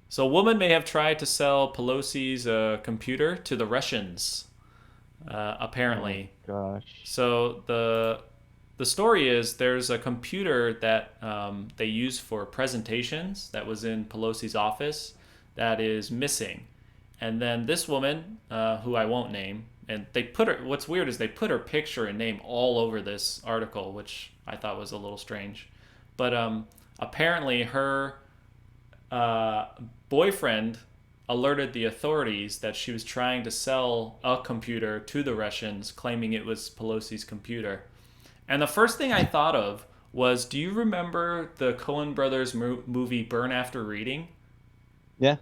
So a woman may have tried to sell Pelosi's computer to the Russians, Oh apparently. gosh. So the story is there's a computer that they use for presentations that was in Pelosi's office that is missing, and then this woman, who I won't name, and they put her. What's weird is they put her picture and name all over this article, which I thought was a little strange, but apparently her uh, boyfriend alerted the authorities that she was trying to sell a computer to the Russians, claiming it was Pelosi's computer. And the first thing I thought of was, do you remember the Coen Brothers movie Burn After Reading, Yeah.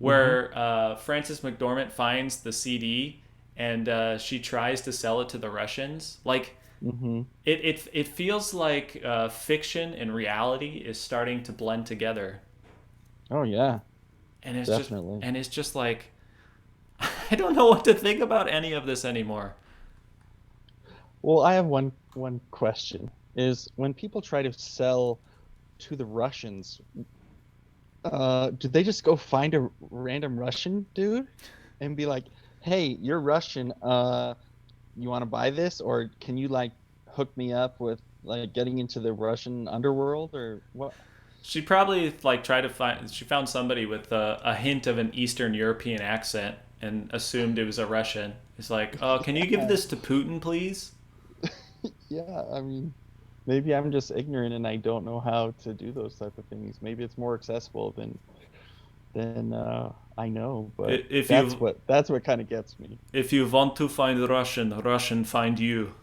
Mm-hmm. where Frances McDormand finds the CD and she tries to sell it to the Russians? Like, Mm-hmm. it feels like fiction and reality is starting to blend together, Oh yeah, and it's just definitely. and it's just like I don't know what to think about any of this anymore. Well, I have one question. Is when people try to sell to the Russians, do they just go find a random Russian dude and be like, "Hey, you're Russian. You want to buy this, or can you like hook me up with like getting into the Russian underworld or what?" She probably like tried to find. She found somebody with a hint of an Eastern European accent and assumed it was a Russian. It's like, oh, can you give Yeah. this to Putin, please? Yeah, I mean, maybe I'm just ignorant and I don't know how to do those type of things. Maybe it's more accessible than I know, but If you that's what kind of gets me. want to find Russian, Russian find you.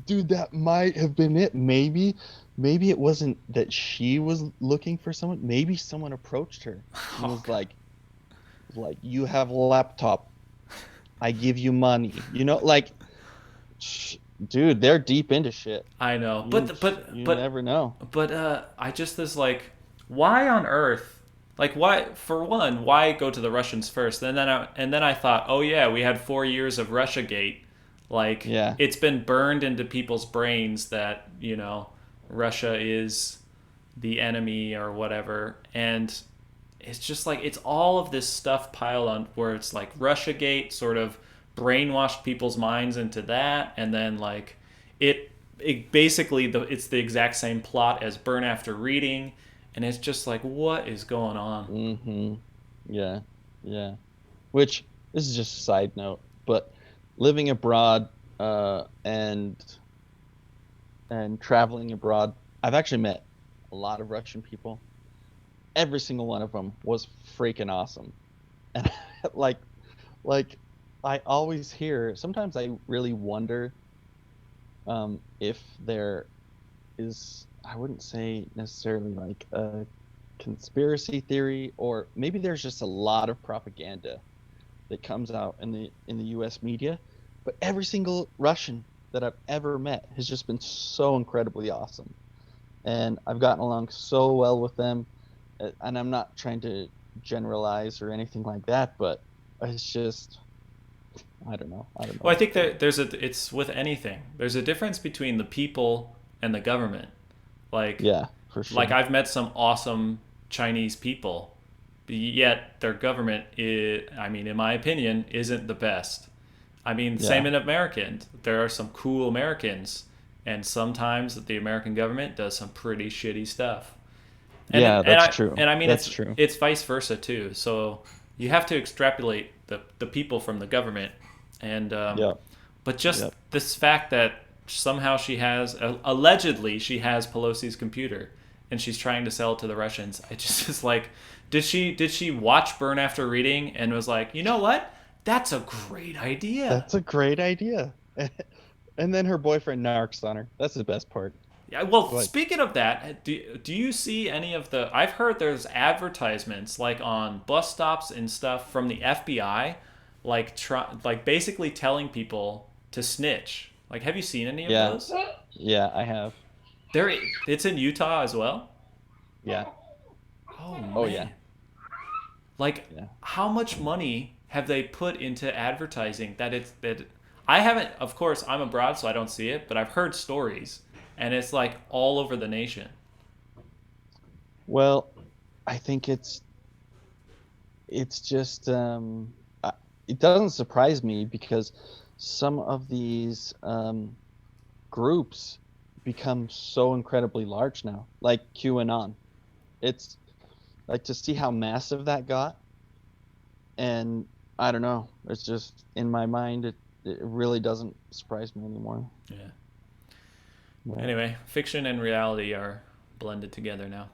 Dude, that might have been it. Maybe it wasn't that she was looking for someone. Maybe someone approached her and Oh was god, like, you have a laptop. I give you money. Sh dude, they're deep into shit. I know, You you never know. but I just was like, why on earth? Like, why? For one, why go to the Russians first? And then I thought, oh yeah, we had 4 years of RussiaGate. Like, Yeah. it's been burned into people's brains that Russia is the enemy or whatever, and it's just like it's all of this stuff piled on where it's like RussiaGate sort of brainwashed people's minds into that, and then like it basically it's the exact same plot as Burn After Reading, and it's just like what is going on? Mm-hmm. Yeah. Yeah. Which this is just a side note, but living abroad and traveling abroad, I've actually met a lot of Russian people. Every single one of them was freaking awesome. And like like I always hear, sometimes I really wonder if there is, I wouldn't say necessarily like a conspiracy theory, or maybe there's just a lot of propaganda that comes out in the US media, but every single Russian that I've ever met has just been so incredibly awesome. And I've gotten along so well with them. And I'm not trying to generalize or anything like that, but it's just, I don't know. I don't know Well, I what to think say. that it's with anything. There's a difference between the people and the government. Like Yeah, for like sure. I've met some awesome Chinese people, yet their government I mean, in my opinion, isn't the best. I mean, same Yeah. in Americans. There are some cool Americans, and sometimes the American government does some pretty shitty stuff. Yeah, that's And true. I mean That's true. it's vice versa too. So you have to extrapolate the people from the government, and Yep. but just Yep. this fact that somehow she has allegedly she has Pelosi's computer, and she's trying to sell it to the Russians. I just is like, did she watch Burn After Reading and was like, you know what? That's a great idea. That's a great idea. And then her boyfriend narcs on her. That's the best part. Yeah, well, Like, speaking of that, do you see any of the? I've heard there's advertisements like on bus stops and stuff from the FBI, like basically telling people to snitch. Like, have you seen any of yeah. those? Yeah, I have. There, it's in Utah as well. Yeah. Oh Oh yeah. man, like Yeah. how much money have they put into advertising that it's that? I haven't, of course, I'm abroad, so I don't see it, but I've heard stories, and it's like all over the nation. Well, I think it's just it doesn't surprise me because some of these groups become so incredibly large now, like QAnon. It's like to see how massive that got, and I don't know. It's just in my mind, it really doesn't surprise me anymore. Yeah. Yeah. Anyway, fiction and reality are blended together now.